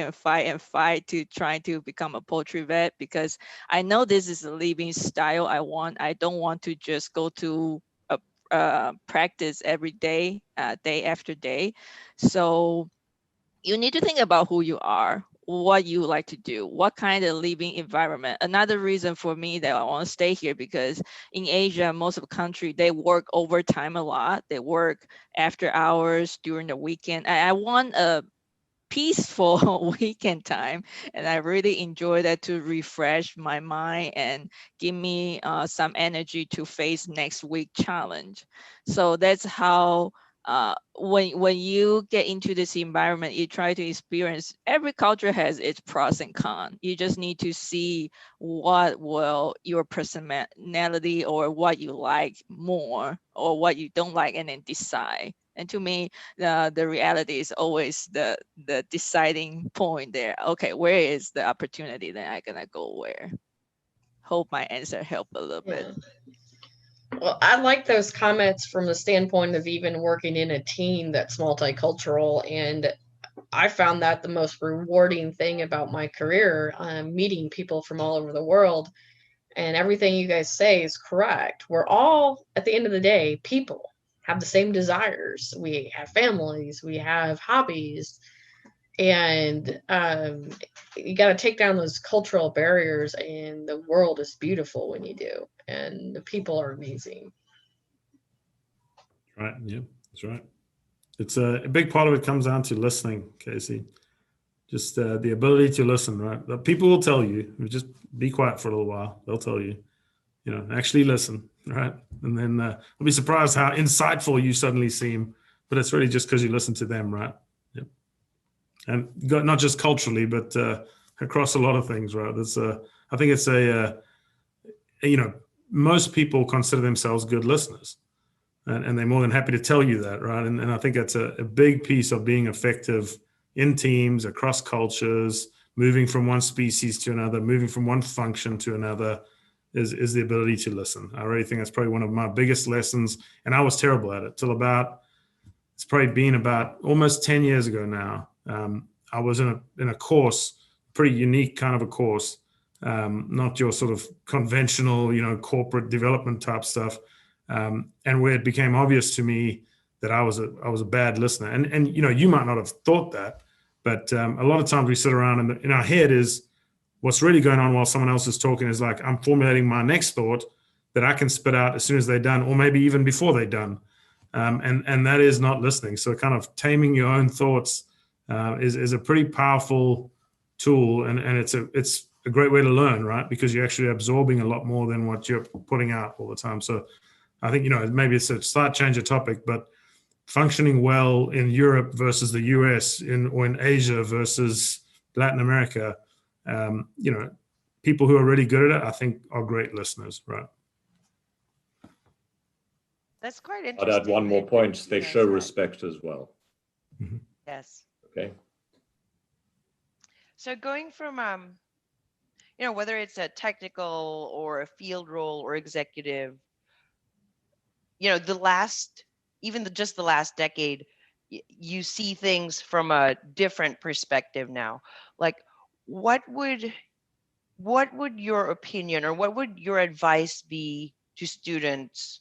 to try to become a poultry vet, because I know this is a living style I want. I don't want to just go to practice every day, day after day. So you need to think about who you are, what you like to do, what kind of living environment. Another reason for me that I want to stay here, because in Asia, most of the country, they work overtime a lot. They work after hours during the weekend. I want a peaceful weekend time, and I really enjoy that to refresh my mind and give me some energy to face next week challenge. So that's how when you get into this environment, you try to experience. Every culture has its pros and cons. You just need to see what will your personality, or what you like more or what you don't like, and then decide. And to me, the reality is always the deciding point there. Okay, where is the opportunity? Then I'm gonna go where. Hope my answer helped a little bit. Well, I like those comments from the standpoint of even working in a team that's multicultural. And I found that the most rewarding thing about my career, meeting people from all over the world. And everything you guys say is correct. We're all, at the end of the day, people have the same desires. We have families, we have hobbies, and you got to take down those cultural barriers, and the world is beautiful when you do, and the people are amazing. Right. Yeah, that's right. It's a big part of it comes down to listening, Casey. Just the ability to listen, right? The people will tell you, just be quiet for a little while. They'll tell you, actually listen, right? And then I'll be surprised how insightful you suddenly seem, but it's really just because you listen to them, right? Yep. And not just culturally, but across a lot of things, right? I think it's most people consider themselves good listeners. And they're more than happy to tell you that, right? And I think that's a big piece of being effective in teams, across cultures, moving from one species to another, moving from one function to another, is the ability to listen. I really think that's probably one of my biggest lessons. And I was terrible at it till it's probably been about almost 10 years ago now. I was in a course, pretty unique kind of a course, not your sort of conventional, corporate development type stuff. And where it became obvious to me that I was a bad listener, and you might not have thought that, but a lot of times we sit around and in our head is what's really going on while someone else is talking is like I'm formulating my next thought that I can spit out as soon as they're done, or maybe even before they're done, and that is not listening. So kind of taming your own thoughts is a pretty powerful tool, and it's a great way to learn, right? Because you're actually absorbing a lot more than what you're putting out all the time. So I think, maybe it's a slight change of topic, but functioning well in Europe versus the US or in Asia versus Latin America, people who are really good at it, I think are great listeners, right? That's quite interesting. I'd add one more point. They show respect as well. Mm-hmm. Yes. Okay. So going from, whether it's a technical or a field role or executive, just the last decade, you see things from a different perspective now. Like, what would your opinion or what would your advice be to students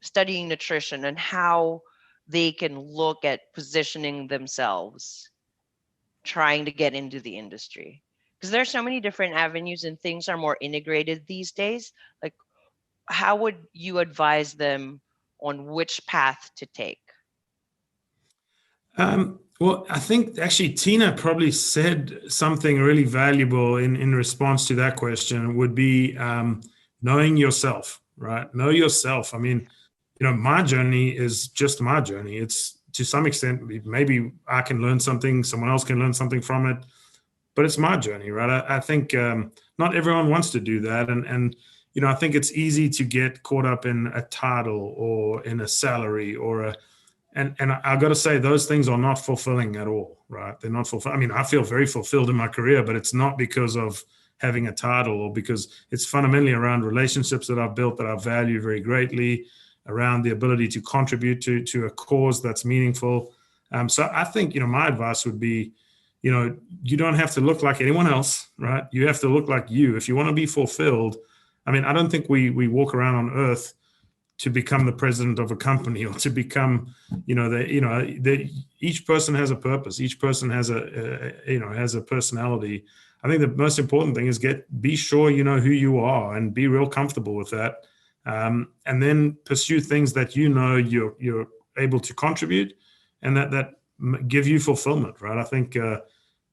studying nutrition and how they can look at positioning themselves, trying to get into the industry? Because there's so many different avenues and things are more integrated these days. Like, how would you advise them on which path to take? Well, I think actually Tina probably said something really valuable in response to that question would be knowing yourself, right? Know yourself. I mean, my journey is just my journey. It's to some extent, maybe I can learn something, someone else can learn something from it, but it's my journey, right? I think not everyone wants to do that. And I think it's easy to get caught up in a title or in a salary and I got to say those things are not fulfilling at all, right? They're not fulfilling. I mean, I feel very fulfilled in my career, but it's not because of having a title or because it's fundamentally around relationships that I've built that I value very greatly, around the ability to contribute to a cause that's meaningful. So I think, my advice would be, you don't have to look like anyone else, right? You have to look like you. If you want to be fulfilled, I mean, I don't think we walk around on earth to become the president of a company or to become, each person has a purpose. Each person has a personality. I think the most important thing is be sure you know who you are and be real comfortable with that. And then pursue things that you're able to contribute and that give you fulfillment, right? I think,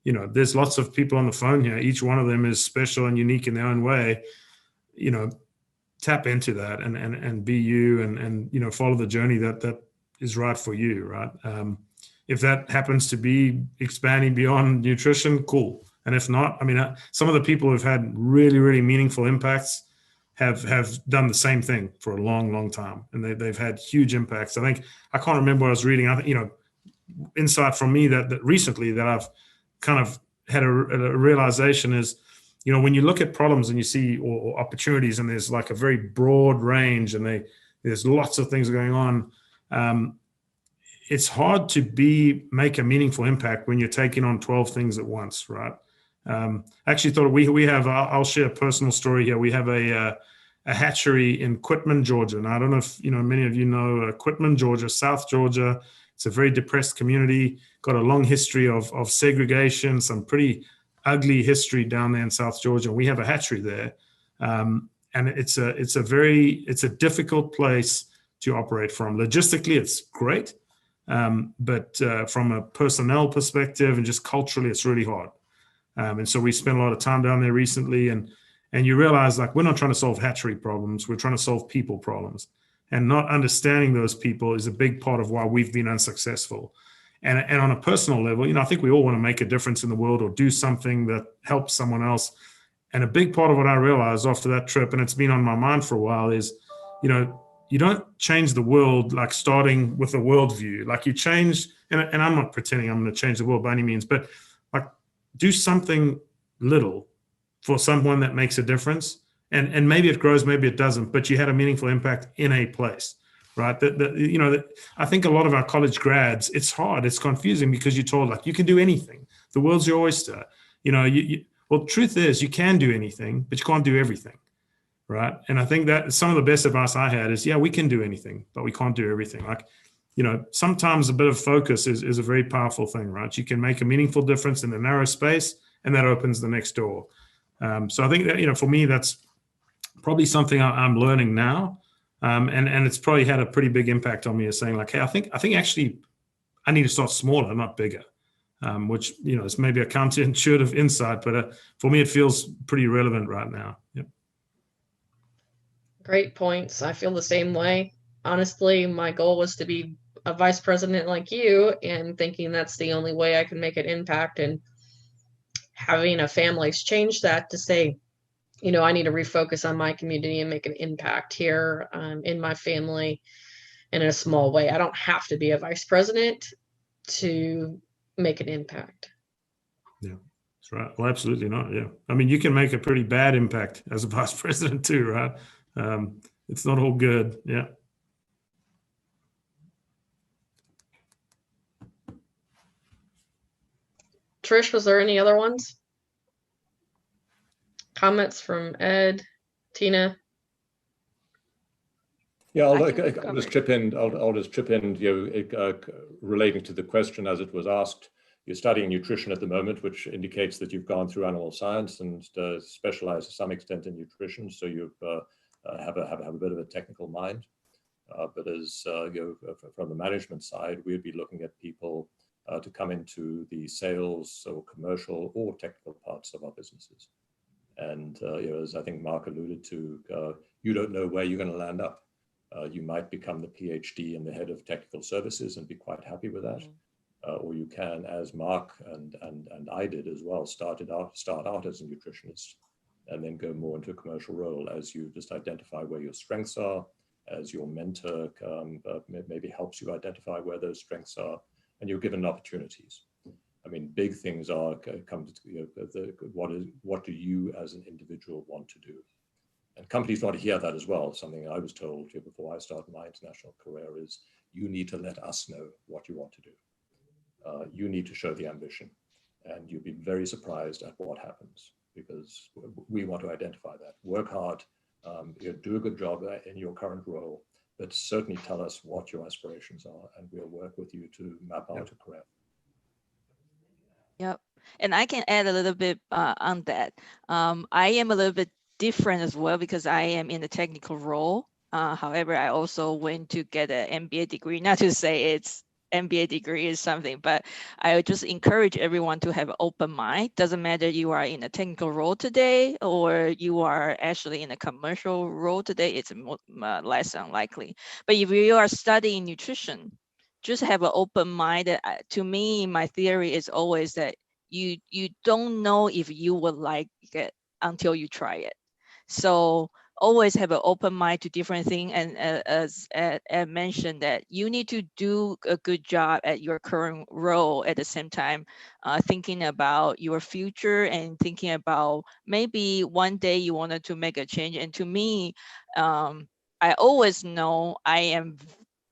there's lots of people on the phone here. Each one of them is special and unique in their own way. Tap into that and be you and follow the journey that is right for you, right? If that happens to be expanding beyond nutrition, cool. And if not, I mean, some of the people who've had really, really meaningful impacts have done the same thing for a long, long time, and they've had huge impacts. I can't remember what I was reading. Insight from me that recently that I've kind of had a realization is, when you look at problems and you see or opportunities, and there's like a very broad range, and there's lots of things going on. It's hard to make a meaningful impact when you're taking on 12 things at once, right? I actually thought we have. I'll share a personal story here. We have a hatchery in Quitman, Georgia, and I don't know if many of you know Quitman, Georgia, South Georgia. It's a very depressed community. Got a long history of segregation, some pretty ugly history down there in South Georgia. We have a hatchery there, and it's a difficult place to operate from. Logistically, it's great, but from a personnel perspective and just culturally, it's really hard. And so we spent a lot of time down there recently, and you realize, like, we're not trying to solve hatchery problems, we're trying to solve people problems. And not understanding those people is a big part of why we've been unsuccessful. And on a personal level, I think we all want to make a difference in the world or do something that helps someone else. And a big part of what I realized after that trip, and it's been on my mind for a while, is, you don't change the world like starting with a worldview. Like, you change, and I'm not pretending I'm going to change the world by any means, but like, do something little for someone that makes a difference. And maybe it grows, maybe it doesn't, but you had a meaningful impact in a place, right? I think a lot of our college grads, it's hard, it's confusing, because you're told, like, you can do anything. The world's your oyster. Well, truth is, you can do anything, but you can't do everything, right? And I think that some of the best advice I had is, yeah, we can do anything, but we can't do everything. Like, sometimes a bit of focus is a very powerful thing, right? You can make a meaningful difference in a narrow space, and that opens the next door. So I think that, for me, that's probably something I'm learning now. And it's probably had a pretty big impact on me, as saying, like, hey, I think actually I need to start smaller, not bigger, which, is maybe a counterintuitive insight, but for me, it feels pretty relevant right now. Yep. Great points. I feel the same way. Honestly, my goal was to be a vice president like you, and thinking that's the only way I can make an impact. And having a family's changed that to say, I need to refocus on my community and make an impact here in my family and in a small way. I don't have to be a vice president to make an impact. Yeah, that's right. Well, absolutely not. Yeah. I mean, you can make a pretty bad impact as a vice president too, right? It's not all good. Yeah. Trish, was there any other ones? Comments from Ed, Tina? Yeah, I'll just chip in. I'll just chip in. Relating to the question as it was asked. You're studying nutrition at the moment, which indicates that you've gone through animal science and specialize to some extent in nutrition. So you have a bit of a technical mind. But as from the management side, we'd be looking at people to come into the sales or commercial or technical parts of our businesses. And as I think Mark alluded to, you don't know where you're going to land up. You might become the PhD and the head of technical services and be quite happy with that. Or you can, as Mark and I did as well, start out as a nutritionist and then go more into a commercial role as you just identify where your strengths are, as your mentor maybe helps you identify where those strengths are, and you're given opportunities. I mean, big things are what do you as an individual want to do? And companies want to hear that as well. Something I was told before I started my international career is, you need to let us know what you want to do. You need to show the ambition, and you'll be very surprised at what happens, because we want to identify that. Work hard, do a good job in your current role, but certainly tell us what your aspirations are, and we'll work with you to map out a career. Yep. And I can add a little bit on that. I am a little bit different as well, because I am in a technical role. However, I also went to get an MBA degree, not to say it's MBA degree is something, but I would just encourage everyone to have an open mind. Doesn't matter you are in a technical role today or you are actually in a commercial role today, it's less unlikely. But if you are studying nutrition, just have an open mind. To me, my theory is always that you don't know if you would like it until you try it. So always have an open mind to different things. And as Ed mentioned, that you need to do a good job at your current role at the same time, thinking about your future and thinking about maybe one day you wanted to make a change. And to me, I always know I am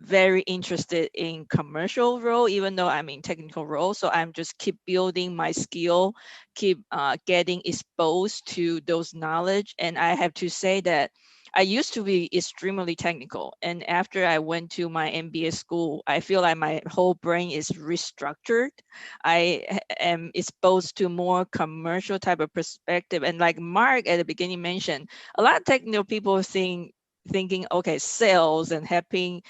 very interested in commercial role, even though I'm in technical role. So I'm just keep building my skill, keep getting exposed to those knowledge. And I have to say that I used to be extremely technical. And after I went to my MBA school, I feel like my whole brain is restructured. I am exposed to more commercial type of perspective. And like Mark at the beginning mentioned, a lot of technical people thinking, okay, sales and helping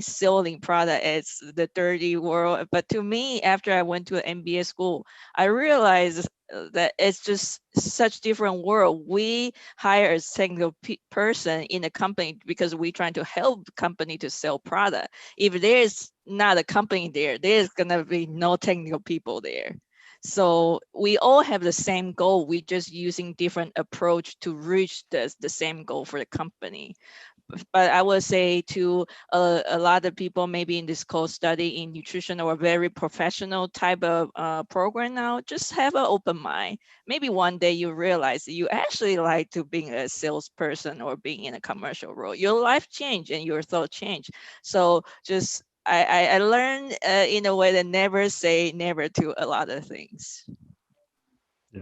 selling product is the dirty world. But to me, after I went to an MBA school, I realized that it's just such different world. We hire a technical person in a company because we're trying to help the company to sell product. If there's not a company there, there's gonna be no technical people there. So we all have the same goal. We're just using different approach to reach the same goal for the company. But I would say to a lot of people maybe in this course study in nutrition or very professional type of program now, just have an open mind. Maybe one day you realize that you actually like to being a salesperson or being in a commercial role. Your life change and your thought change. So just I learned in a way that never say never to a lot of things. Yeah.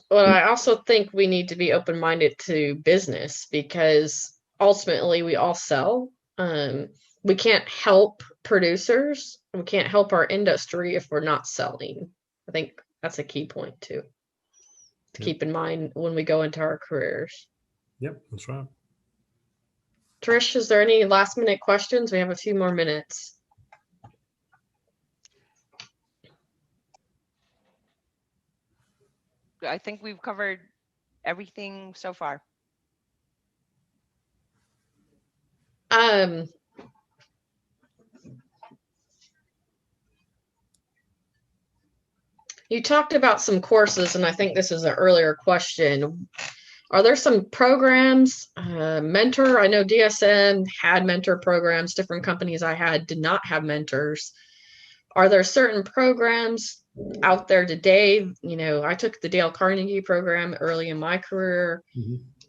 Well, I also think we need to be open-minded to business because ultimately we all sell. We can't help producers. We can't help our industry if we're not selling. I think that's a key point too, to keep in mind when we go into our careers. Yep, that's right. Trish, is there any last minute questions? We have a few more minutes. I think we've covered everything so far. You talked about some courses, and I think this is an earlier question. Are there some programs, mentor? I know DSM had mentor programs. Different companies I had did not have mentors. Are there certain programs out there today? You know, I took the Dale Carnegie program early in my career.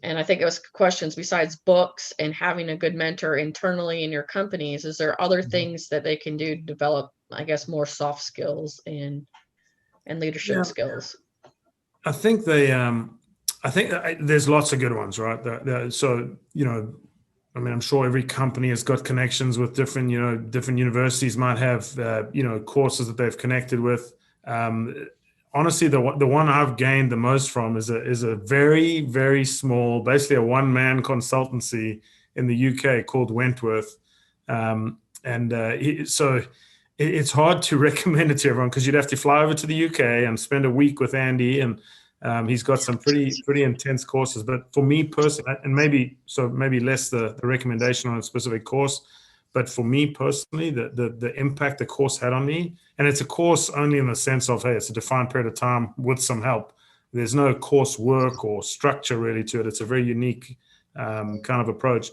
And I think it was questions besides books and having a good mentor internally in your companies. Is there other things that they can do to develop, I guess, more soft skills and leadership skills? I think there's lots of good ones, right? So, you know, I mean, I'm sure every company has got connections with different universities might have, courses that they've connected with. Honestly, the one I've gained the most from is a very, very small, basically a one-man consultancy in the UK called Wentworth. So it's hard to recommend it to everyone because you'd have to fly over to the UK and spend a week with Andy, and he's got some pretty intense courses. But for me personally, and maybe less the recommendation on a specific course, but for me personally, the impact the course had on me, and it's a course only in the sense of, hey, it's a defined period of time with some help. There's no course work or structure really to it. It's a very unique kind of approach.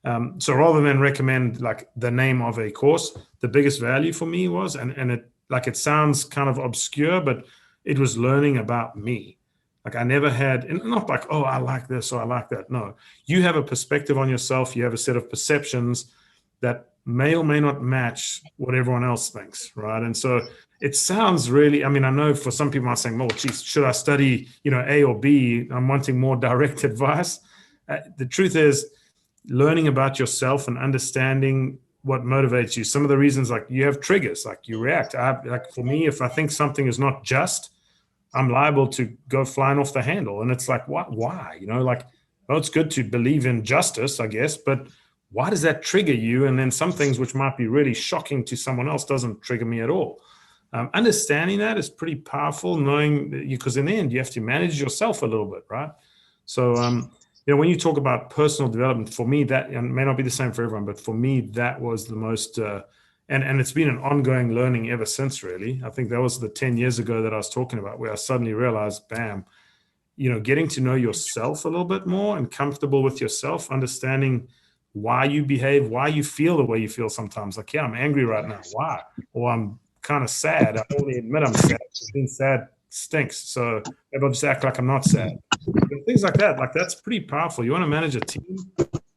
So rather than recommend like the name of a course, the biggest value for me was, and it sounds kind of obscure, but it was learning about me. Like I never had, and not like, oh, I like this or I like that. No, you have a perspective on yourself. You have a set of perceptions that may or may not match what everyone else thinks, right? And so it sounds really, I mean, I know for some people are saying, oh, geez, should I study, A or B? I'm wanting more direct advice. The truth is, learning about yourself and understanding what motivates you. Some of the reasons, like you have triggers, like you react. Like for me, if I think something is not just, I'm liable to go flying off the handle. And it's like, what? Why? Well, it's good to believe in justice, I guess, but why does that trigger you? And then some things which might be really shocking to someone else doesn't trigger me at all. Understanding that is pretty powerful, knowing that because in the end, you have to manage yourself a little bit, right? So, when you talk about personal development, for me, that and may not be the same for everyone, but for me, that was the most, and it's been an ongoing learning ever since, really. I think that was the 10 years ago that I was talking about, where I suddenly realized, bam, getting to know yourself a little bit more and comfortable with yourself, understanding why you behave, why you feel the way you feel sometimes. Like, yeah, I'm angry right now. Why? Or I'm kind of sad. I only admit I'm sad. Being sad stinks. So maybe I'll just act like I'm not sad. Things like that. Like, that's pretty powerful. You want to manage a team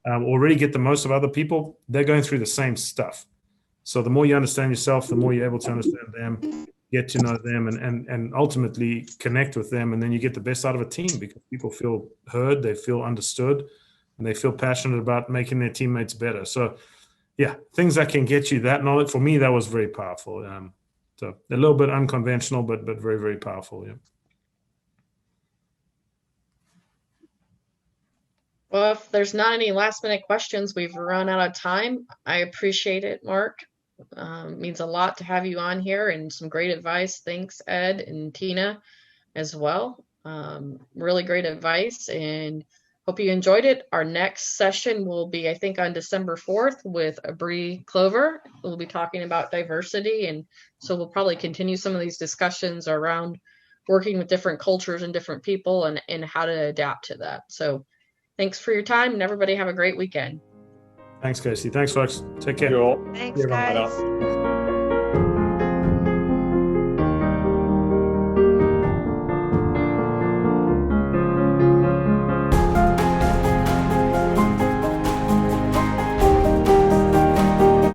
or really get the most of other people. They're going through the same stuff. So the more you understand yourself, the more you're able to understand them, get to know them, and ultimately connect with them. And then you get the best out of a team because people feel heard, they feel understood, and they feel passionate about making their teammates better. So yeah, things that can get you that knowledge. For me, that was very powerful. So a little bit unconventional, but very, very powerful. Yeah. Well, if there's not any last minute questions, we've run out of time. I appreciate it, Mark. Means a lot to have you on here, and some great advice. Thanks, Ed and Tina, as well. Really great advice, and hope you enjoyed it. Our next session will be, I think, on December 4th with Bree Clover. We'll be talking about diversity, and so we'll probably continue some of these discussions around working with different cultures and different people and how to adapt to that. So thanks for your time, and everybody have a great weekend. Thanks, Casey. Thanks, folks. Take care. Thank you all. Thanks, Bye guys. now.